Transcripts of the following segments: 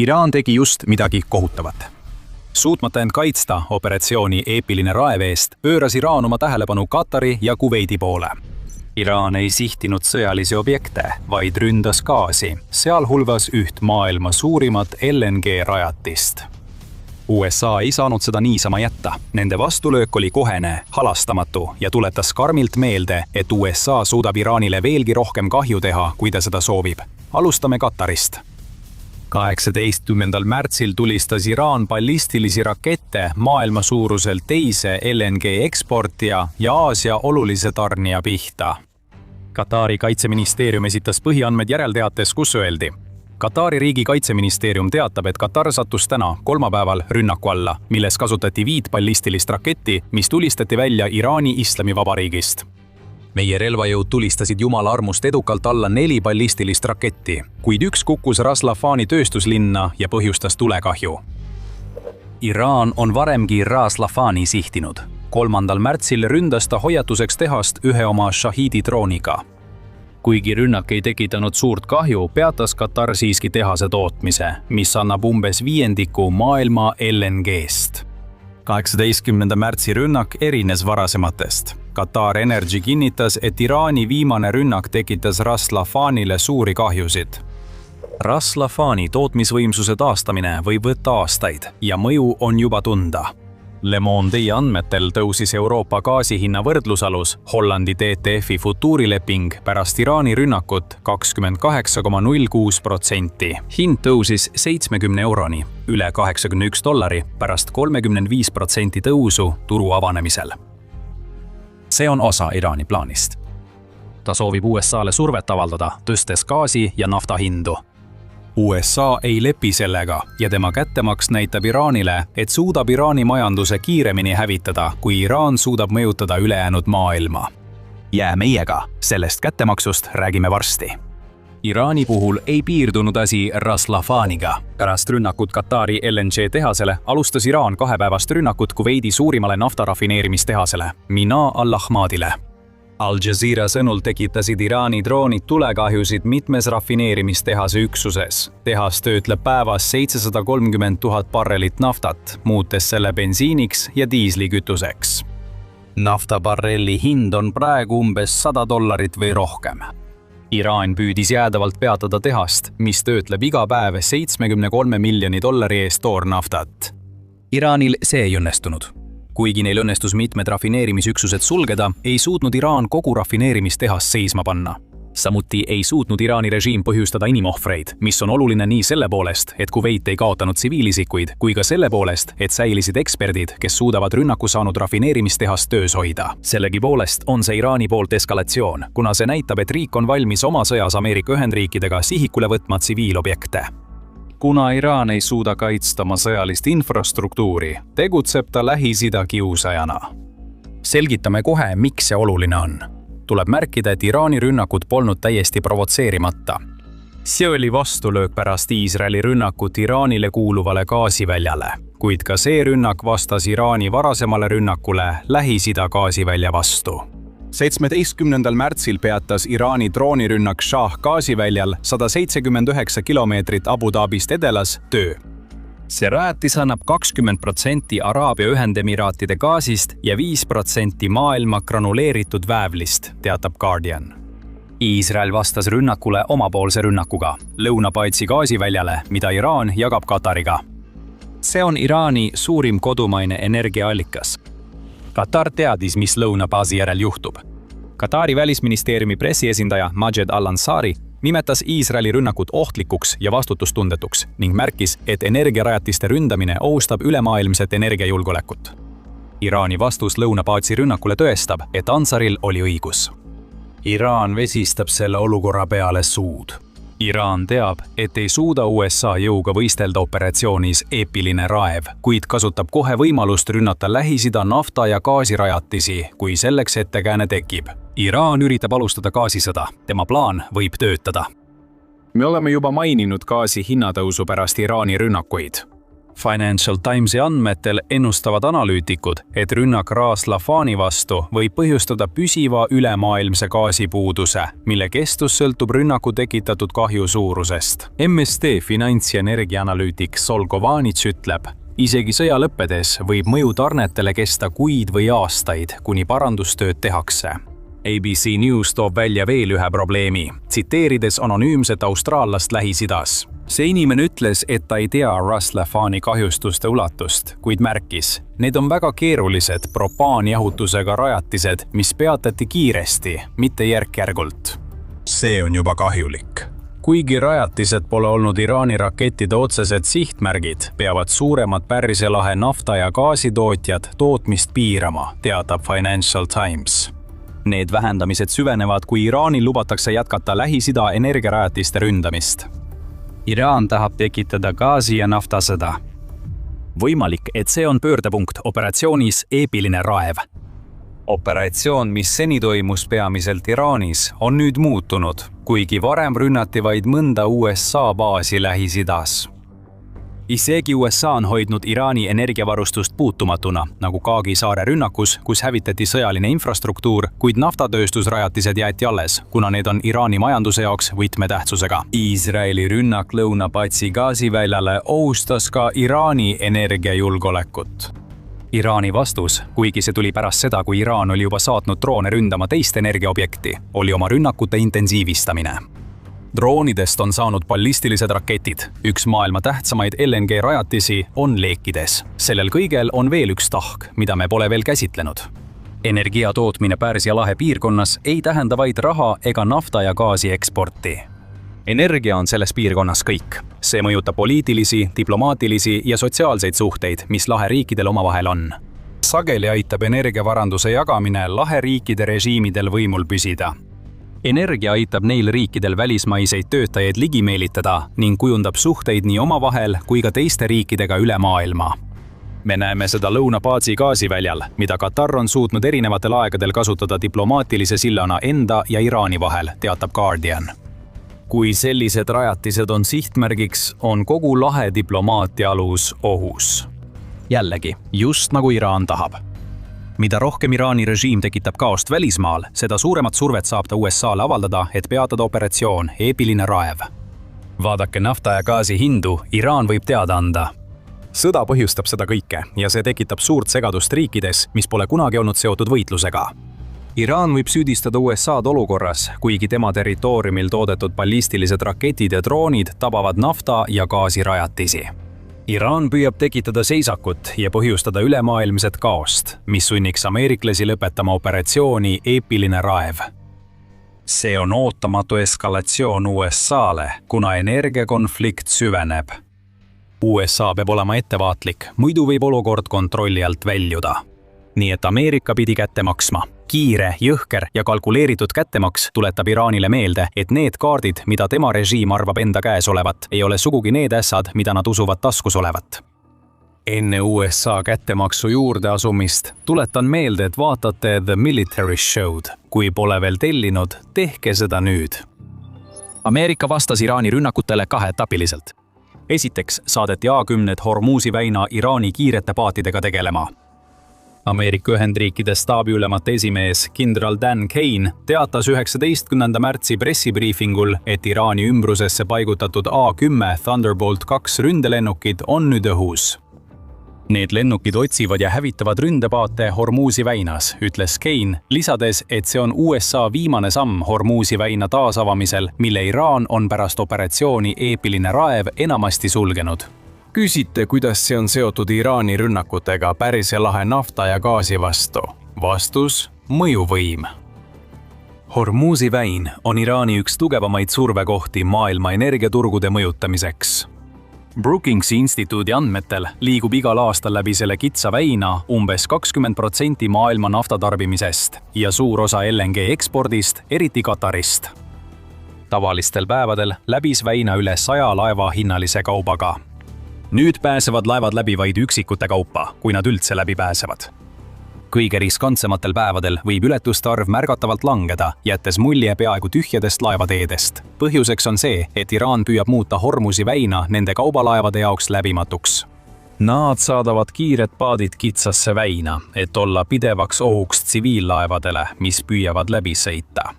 Iraan tegi just midagi kohutavat. Suutmata end kaitsta operatsiooni Eepiline raev eest, pööras Iraan oma tähelepanu Katari ja Kuveidi poole. Iraan ei sihtinud sõjalisi objekte, vaid ründas gaasi, sealhulgas üht maailma suurimat LNG-rajatist. USA ei saanud seda niisama jätta. Nende vastulöök oli kohene, halastamatu ja tuletas karmilt meelde, et USA suudab Iraanile veelgi rohkem kahju teha, kui ta seda soovib. Alustame Katarist. 18. märtsil tulistas Iraan ballistilisi rakette maailma suuruselt teise LNG eksportija ja Aasia olulise tarnija pihta. Katari kaitseministeerium esitas põhiandmed järelteates, kus öeldi: Katari riigi kaitseministeerium teatab, et Katar sattus täna, kolmapäeval, rünnaku alla, milles kasutati 5 ballistilist raketti, mis tulistati välja Iraani Islamivabariigist. Meie relvajõud tulistasid jumala armust edukalt alla 4 ballistilist raketti, kuid üks kukkus Ras Lafani tööstuslinna ja põhjustas tulekahju. Iraan on varemgi Ras Lafani sihtinud. 3. märtsil ründas ta hoiatuseks tehast ühe oma Shahidi drooniga. Kuigi rünnak ei tekitanud suurt kahju, peatas Katar siiski tehase tootmise, mis annab umbes 1/5 maailma LNG-st. 18. märtsi rünnak erines varasematest. Qatar Energy kinnitas, et Iraani viimane rünnak tekitas Ras Lafanile suuri kahjusid. Ras Lafani tootmisvõimsuse taastamine võib võtta aastaid ja mõju on juba tunda. Le Monde'i andmetel tõusis Euroopa gaasihinna võrdlusalus Hollandi TTF-i futuurileping pärast Iraani rünnakut 28,06%. Hind tõusis 70 euroni, üle $81 pärast 35% tõusu turu avanemisel. See on osa Iraani plaanist. Ta soovib USA'le survet avaldada, tõstes gaasi ja nafta hindu. USA ei lepi sellega ja tema kättemaks näitab Iraanile, et suudab Iraani majanduse kiiremini hävitada, kui Iraan suudab mõjutada ülejäänud maailma. Jää meiega, sellest kättemaksust räägime varsti. Iraani puhul ei piirdunud asi Ras Lafaniga. Pärast rünnakut Katari LNG tehasele alustas Iraan 2-päevast rünnakut Kuveidi suurimale naftarafineerimistehasele, Mina al-Ahmadile. Al Jazeera sõnul tekitasid Iraani droonid tulekahjusid mitmes rafineerimistehase üksuses. Tehas töötleb päevas 730 000 barrelit naftat, muutes selle bensiiniks ja diislikütuseks. Naftabarrelli hind on praegu umbes $100 või rohkem. Iraan püüdis jäädavalt peatada tehast, mis töötleb iga päev $73 miljoni eest toornaftat. Iraanil see ei õnnestunud. Kuigi neil õnnestus mitmed rafineerimisüksused sulgeda, ei suutnud Iraan kogu rafineerimistehast seisma panna. Samuti ei suutnud Iraani režiim põhjustada inimohvreid, mis on oluline nii selle poolest, et Kuveit ei kaotanud tsiviilisikuid, kui ka selle poolest, et säilisid eksperdid, kes suudavad rünnaku saanud rafineerimistehast töös hoida. Sellegi poolest on see Iraani poolt eskalatsioon, kuna see näitab, et riik on valmis oma sõjas Ameerika Ühendriikidega sihikule võtma tsiviilobjekte. Kuna Iraan ei suuda kaitsta oma sõjalist infrastruktuuri, tegutseb ta Lähis-Ida kiusajana. Selgitame kohe, miks see oluline on. Tuleb märkida, et Iraani rünnakud polnud täiesti provotseerimata. See oli vastulöök pärast Iisraeli rünnakut Iraanile kuuluvale gaasiväljale, kuid ka see rünnak vastas Iraani varasemale rünnakule Lähis-Ida gaasivälja vastu. 17. märtsil peatas Iraani droonirünnak Shah gaasiväljal 179 kilomeetrit Abu Dhabist edelas töö. See rajatis annab 20% Araabia Ühendemiraatide gaasist ja 5% maailma granuleeritud väävlist, teatab Guardian. Iisrael vastas rünnakule omapoolse rünnakuga, Lõuna-Paidsi gaasiväljale, mida Iraan jagab Katariga. See on Iraani suurim kodumaine energiaallikas. Katar teadis, mis Lõuna-Paisi järel juhtub. Katari välisministeeriumi pressiesindaja Majed Al-Ansari nimetas Iisraeli rünnakut ohtlikuks ja vastutustundetuks ning märkis, et energiarajatiste ründamine ohustab ülemaailmset energiajulgeolekut. Iraani vastus Lõuna-Paisi rünnakule tõestab, et Ansaril oli õigus. Iraan vesistab selle olukorra peale suud. Iraan teab, et ei suuda USA jõuga võistelda operatsioonis Eepiline raev, kuid kasutab kohe võimalust rünnata Lähis-Ida nafta- ja gaasirajatisi, kui selleks ettekääne tekib. Iraan üritab alustada gaasisõda. Tema plaan võib töötada. Me oleme juba maininud gaasi hinnatõusu pärast Iraani rünnakuid. Financial Timesi andmetel ennustavad analüütikud, et rünnak Ras Lafani vastu võib põhjustada püsiva ülemaailmse gaasipuuduse, mille kestus sõltub rünnaku tekitatud kahju suurusest. MSD finants- ja energiaanalüütik Sol Kovanits ütleb, isegi sõja lõppedes võib mõju tarnetele kesta kuid või aastaid, kuni parandustööd tehakse. ABC News toob välja veel ühe probleemi, tsiteerides anonüümset austraallast Lähis-Idas. See inimene ütles, et ta ei tea Ras Lafani kahjustuste ulatust, kuid märkis, need on väga keerulised propaanjahutusega rajatised, mis peatati kiiresti, mitte järk-järgult. See on juba kahjulik. Kuigi rajatised pole olnud Iraani rakettide otsesed sihtmärgid, peavad suuremad Pärsia lahe nafta- ja gaasitootjad tootmist piirama, teatab Financial Times. Need vähendamised süvenevad, kui Iraanil lubatakse jätkata Lähis-Ida energiarajatiste ründamist. Iraan tahab tekitada gaasi- ja naftasõda. Võimalik, et see on pöördepunkt operatsioonis Eepiline raev. Operatsioon, mis seni toimus peamiselt Iraanis, on nüüd muutunud, kuigi varem rünnati vaid mõnda USA baasi Lähis-Idas. Isegi USA on hoidnud Iraani energiavarustust puutumatuna, nagu Kaagi saare rünnakus, kus hävitati sõjaline infrastruktuur, kuid naftatööstusrajatised jäeti alles, kuna need on Iraani majanduse jaoks võtmetähtsusega. Iisraeli rünnak Lõuna-Patsi gaasiväljale ohustas ka Iraani energiajulgeolekut. Iraani vastus, kuigi see tuli pärast seda, kui Iraan oli juba saatnud droone ründama teist energiaobjekti, oli oma rünnakute intensiivistamine. Droonidest on saanud ballistilised raketid. Üks maailma tähtsamaid LNG-rajatisi on leekides. Sellel kõigel on veel üks tahk, mida me pole veel käsitlenud. Energia tootmine Pärsia lahe piirkonnas ei tähenda vaid raha ega nafta ja gaasi eksporti. Energia on selles piirkonnas kõik. See mõjutab poliitilisi, diplomaatilisi ja sotsiaalseid suhteid, mis laheriikidel omavahel on. Sageli aitab energiavaranduse jagamine laheriikide režiimidel võimul püsida. Energia aitab neil riikidel välismaiseid töötajaid ligi meelitada ning kujundab suhteid nii omavahel kui ka teiste riikidega üle maailma. Me näeme seda Lõuna-Patsi gaasiväljal, mida Katar on suutnud erinevatel aegadel kasutada diplomaatilise sillana enda ja Iraani vahel, teatab Guardian. Kui sellised rajatised on sihtmärgiks, on kogu lahe diplomaatia alus ohus. Jällegi, just nagu Iraan tahab. Mida rohkem Iraani režiim tekitab kaost välismaal, seda suuremat survet saab ta USA-le avaldada, et peatada operatsioon Eepiline raev. Vaadake nafta ja gaasi hindu, Iraan võib teada anda. Sõda põhjustab seda kõike ja see tekitab suurt segadust riikides, mis pole kunagi olnud seotud võitlusega. Iraan võib süüdistada USA-d olukorras, kuigi tema territooriumil toodetud ballistilised raketid ja droonid tabavad nafta- ja gaasirajatisi. Iraan püüab tekitada seisakut ja põhjustada ülemaailmset kaost, mis sunniks ameeriklasi lõpetama operatsiooni Eepiline raev. See on ootamatu eskalatsioon USA-le, kuna energiakonflikt süveneb. USA peab olema ettevaatlik, muidu võib olukord kontrolli alt väljuda. Nii et Ameerika pidi kätte maksma. Kiire, jõhker ja kalkuleeritud kättemaks tuletab Iraanile meelde, et need kaardid, mida tema režiim arvab enda käes olevat, ei ole sugugi need ässad, mida nad usuvad taskus olevat. Enne USA kättemaksu juurdeasumist tuletan meelde, et vaatate The Military Show'd. Kui pole veel tellinud, tehke seda nüüd. Ameerika vastas Iraani rünnakutele kaheetapiliselt. Esiteks saadeti A-10 Hormuzi väina Iraani kiirete paatidega tegelema. Ameerika Ühendriikide staabiülemate esimees kindral Dan Kane teatas 19. märtsi pressibriifingul, et Iraani ümbrusesse paigutatud A-10 Thunderbolt 2 ründelennukid on nüüd õhus. Need lennukid otsivad ja hävitavad ründepaate Hormuzi väinas, ütles Kane, lisades, et see on USA viimane samm Hormuzi väina taasavamisel, mille Iraan on pärast operatsiooni Eepiline raev enamasti sulgenud. Küsite, kuidas see on seotud Iraani rünnakutega Pärsia lahe nafta ja gaasi vastu? Vastus: mõjuvõim. Hormuzi väin on Iraani üks tugevamaid survekohti maailma energiaturgude mõjutamiseks. Brookingsi instituudi andmetel liigub igal aastal läbi selle kitsa väina umbes 20% maailma naftatarbimisest ja suur osa LNG ekspordist, eriti Katarist. Tavalistel päevadel läbis väina üle 100 laeva hinnalise kaubaga. Nüüd pääsevad laevad läbi vaid üksikute kaupa, kui nad üldse läbi pääsevad. Kõige riskantsematel päevadel võib ületuste arv märgatavalt langeda, jättes mulje peaaegu tühjadest laevateedest. Põhjuseks on see, et Iraan püüab muuta Hormuzi väina nende kaubalaevade jaoks läbimatuks. Nad saadavad kiired paadid kitsasse väina, et olla pidevaks ohuks tsiviillaevadele, mis püüavad läbi sõita.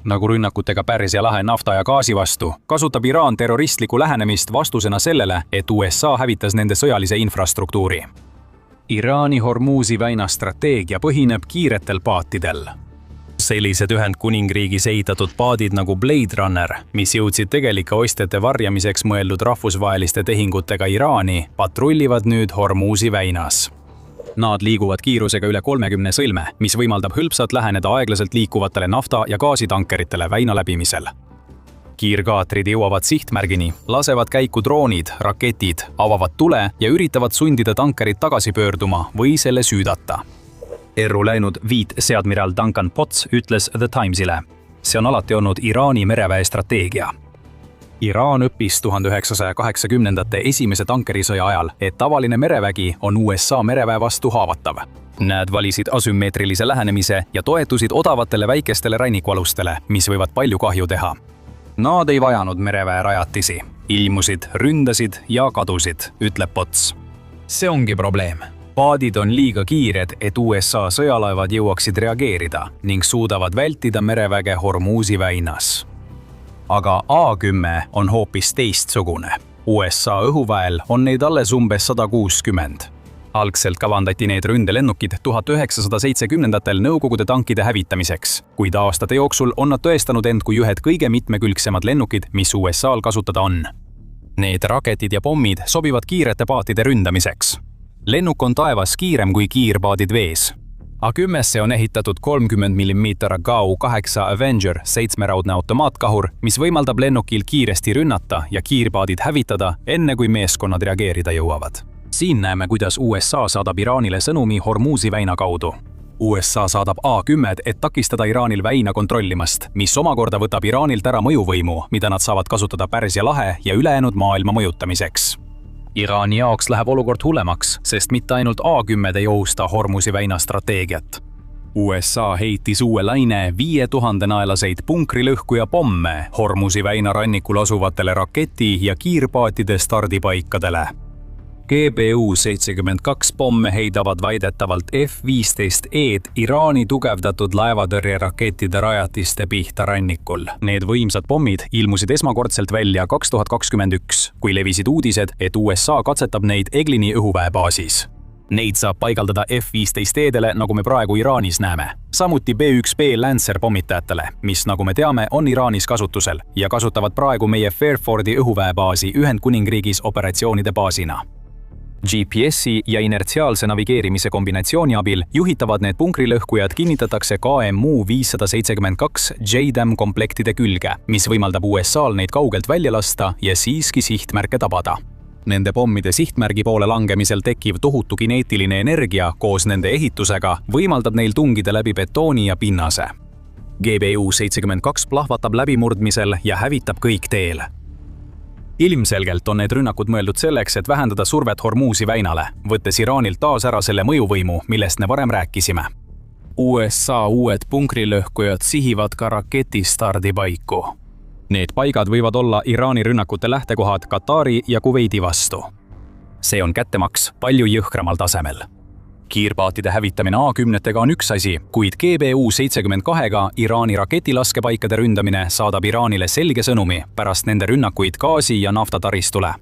Nagu rünnakutega Pärsia lahe nafta ja gaasi vastu, kasutab Iraan terroristlikku lähenemist vastusena sellele, et USA hävitas nende sõjalise infrastruktuuri. Iraani Hormuzi väina strateegia põhineb kiiretel paatidel. Sellised Ühendkuningriigis ehitatud paadid nagu Blade Runner, mis jõudsid tegelike ostjate varjamiseks mõeldud rahvusvaheliste tehingutega Iraani, patrullivad nüüd Hormuzi väinas. Nad liiguvad kiirusega üle 30 sõlme, mis võimaldab hõlpsalt läheneda aeglaselt liikuvatele nafta- ja gaasitankeritele väina läbimisel. Kiirkaatrid jõuavad sihtmärgini, lasevad käiku droonid, raketid, avavad tule ja üritavad sundida tankerit tagasi pöörduma või selle süüdata. Erru läinud viitseadmiral Duncan Potts ütles The Timesile: see on alati olnud Iraani mereväe strateegia. Iraan õppis 1980-ndate esimese tankerisõja ajal, et tavaline merevägi on USA mereväe vastu haavatav. Nad valisid asümmeetrilise lähenemise ja toetusid odavatele väikestele rannikualustele, mis võivad palju kahju teha. Nad ei vajanud mereväe rajatisi, ilmusid, ründasid ja kadusid, ütleb Potts. See ongi probleem. Paadid on liiga kiired, et USA sõjalaevad jõuaksid reageerida ning suudavad vältida mereväge Hormuzi väinas. Aga A-10 on hoopis teistsugune. USA õhuväel on neid alles umbes 160. Algselt kavandati need ründelennukid 1970-ndatel Nõukogude tankide hävitamiseks, kuid aastate jooksul on nad tõestanud end kui ühed kõige mitmekülgsemad lennukid, mis USA-l kasutada on. Need raketid ja pommid sobivad kiirete paatide ründamiseks. Lennuk on taevas kiirem kui kiirpaadid vees. A-10-sse on ehitatud 30 mm GAU-8 Avenger 7-raudne automaatkahur, mis võimaldab lennukil kiiresti rünnata ja kiirpaadid hävitada, enne kui meeskonnad reageerida jõuavad. Siin näeme, kuidas USA saadab Iraanile sõnumi Hormuzi väina kaudu. USA saadab A-10, et takistada Iraanil väina kontrollimast, mis omakorda võtab Iraanilt ära mõjuvõimu, mida nad saavad kasutada Pärsia lahe ja ülejäänud maailma mõjutamiseks. Iraani jaoks läheb olukord hullemaks, sest mitte ainult A-10 ei ohusta Hormuzi väina strateegiat. USA heitis uue laine 5000-naelaseid punkrilõhkuja pomme Hormuzi väina rannikul asuvatele raketi- ja kiirpaatide stardipaikadele. GBU-72 pomme heidavad väidetavalt F-15E-d Iraani tugevdatud laevatõrjerakettide rajatiste pihta rannikul. Need võimsad pommid ilmusid esmakordselt välja 2021, kui levisid uudised, et USA katsetab neid Eglini õhuväebaasis. Neid saab paigaldada F-15E-dele, nagu me praegu Iraanis näeme. Samuti B-1B Lancer pommitajatele, mis, nagu me teame, on Iraanis kasutusel ja kasutavad praegu meie Fairfordi õhuväebaasi Ühendkuningriigis operatsioonide baasina. GPS-i ja inertsiaalse navigeerimise kombinatsiooni abil juhitavad need punkrilõhkujad kinnitatakse KMU-572 JDAM komplektide külge, mis võimaldab USA-l neid kaugelt välja lasta ja siiski sihtmärke tabada. Nende pommide sihtmärgi poole langemisel tekkiv tohutu kineetiline energia koos nende ehitusega võimaldab neil tungida läbi betooni ja pinnase. GBU-72 plahvatab läbimurdmisel ja hävitab kõik teel. Ilmselgelt on need rünnakud mõeldud selleks, et vähendada survet Hormuzi väinale, võttes Iraanilt taas ära selle mõjuvõimu, millest me varem rääkisime. USA uued punkrilõhkujad sihivad ka raketistardipaiku. Need paigad võivad olla Iraani rünnakute lähtekohad Katari ja Kuveidi vastu. See on kättemaks palju jõhkramal tasemel. Kiirpaatide hävitamine A-10-tega on üks asi, kuid GBU-72-ga Iraani raketilaskepaikade ründamine saadab Iraanile selge sõnumi pärast nende rünnakuid gaasi- ja naftataristule.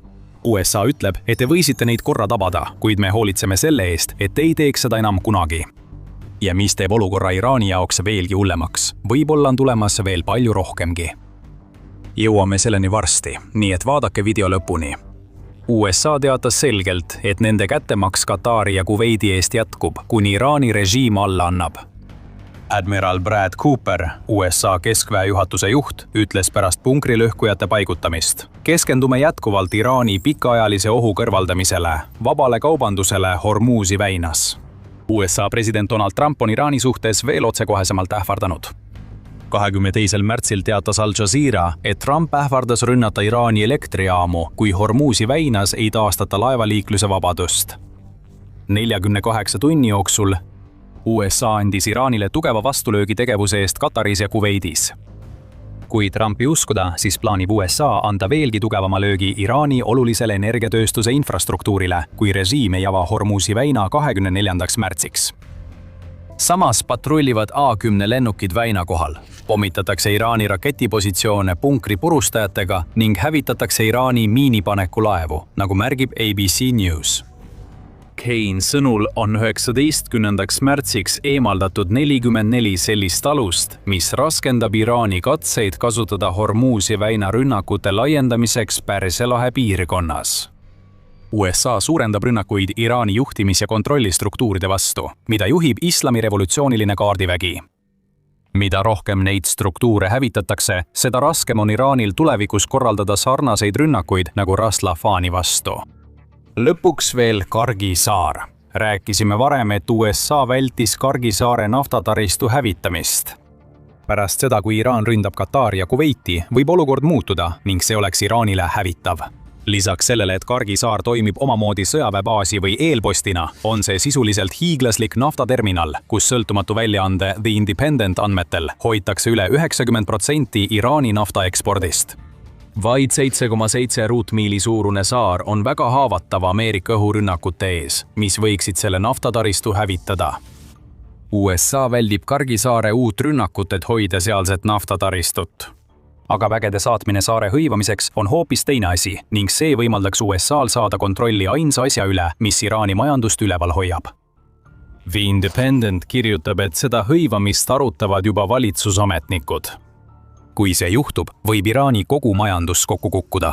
USA ütleb, et te võisite neid korra tabada, kuid me hoolitseme selle eest, et ei teeks seda enam kunagi. Ja mis teeb olukorra Iraani jaoks veelgi hullemaks, võib-olla on tulemas veel palju rohkemgi. Jõuame selleni varsti, nii et vaadake video lõpuni. USA teatas selgelt, et nende kättemaks Katari ja Kuveidi eest jätkub, kuni Iraani režiim alla annab. Admiral Brad Cooper, USA keskväe juhatuse juht, ütles pärast punkrilõhkujate paigutamist: keskendume jätkuvalt Iraani pikaajalise ohu kõrvaldamisele, vabale kaubandusele Hormuzi väinas. USA president Donald Trump on Iraani suhtes veel otsekohesemalt ähvardanud. 22. märtsil teatas Al Jazeera, et Trump ähvardas rünnata Iraani elektrijaamu, kui Hormuzi väinas ei taastata laevaliikluse vabadust. 48 tunni jooksul USA andis Iraanile tugeva vastulöögi tegevuse eest Kataris ja Kuveidis. Kui Trumpi uskuda, siis plaanib USA anda veelgi tugevama löögi Iraani olulisele energiatööstuse infrastruktuurile, kui režiim ei ava Hormuzi väina 24. märtsiks. Samas patrullivad A-10 lennukid väina kohal, pommitatakse Iraani raketipositsioone punkri purustajatega ning hävitatakse Iraani miinipanekulaevu, nagu märgib ABC News. Kane sõnul on 19. märtsiks eemaldatud 44 sellist alust, mis raskendab Iraani katseid kasutada Hormuzi väina rünnakute laiendamiseks Pärsia lahe piirkonnas. USA suurendab rünnakuid Iraani juhtimis- ja kontrollistruktuuride vastu, mida juhib islami revolutsiooniline kaardivägi. Mida rohkem neid struktuure hävitatakse, seda raskem on Iraanil tulevikus korraldada sarnaseid rünnakuid nagu Ras Lafani vastu. Lõpuks veel Kargi saar. Rääkisime varem, et USA vältis Kargi saare naftataristu hävitamist. Pärast seda, kui Iraan ründab Katari ja Kuveiti, võib olukord muutuda ning see oleks Iraanile hävitav. Lisaks sellele, et Kargi saar toimib omamoodi sõjaväebaasi või eelpostina, on see sisuliselt hiiglaslik naftaterminal, kus sõltumatu väljaande The Independent andmetel hoitakse üle 90% Iraani naftaekspordist. Vaid 7,7 ruutmiili suurune saar on väga haavatav Ameerika õhurünnakute ees, mis võiksid selle naftataristu hävitada. USA väldib Kargi saare uut rünnakut, et hoida sealset naftataristut. Aga vägede saatmine saare hõivamiseks on hoopis teine asi ning see võimaldaks USA-l saada kontrolli ainsa asja üle, mis Iraani majandust üleval hoiab. The Independent kirjutab, et seda hõivamist arutavad juba valitsusametnikud. Kui see juhtub, võib Iraani kogu majandus kokku kukkuda.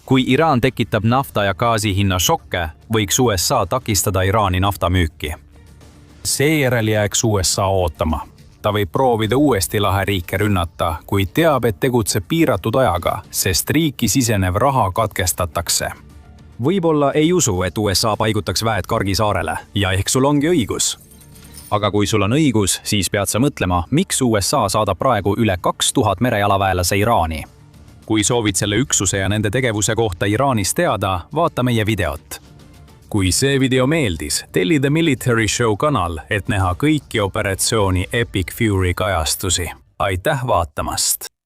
Kui Iraan tekitab nafta ja gaasi hinna šokke, võiks USA takistada Iraani naftamüüki. Seejärel jääks USA ootama. Ta võib proovida uuesti laheriike rünnata, kuid teab, et tegutseb piiratud ajaga, sest riiki sisenev raha katkestatakse. Võib-olla ei usu, et USA paigutaks väed Kargi saarele ja ehk sul ongi õigus. Aga kui sul on õigus, siis pead sa mõtlema, miks USA saadab praegu üle 2000 merejalaväelase Iraani. Kui soovid selle üksuse ja nende tegevuse kohta Iraanis teada, vaata meie videot. Kui see video meeldis, telli The Military Show kanal, et näha kõiki operatsiooni Epic Fury kajastusi. Aitäh vaatamast!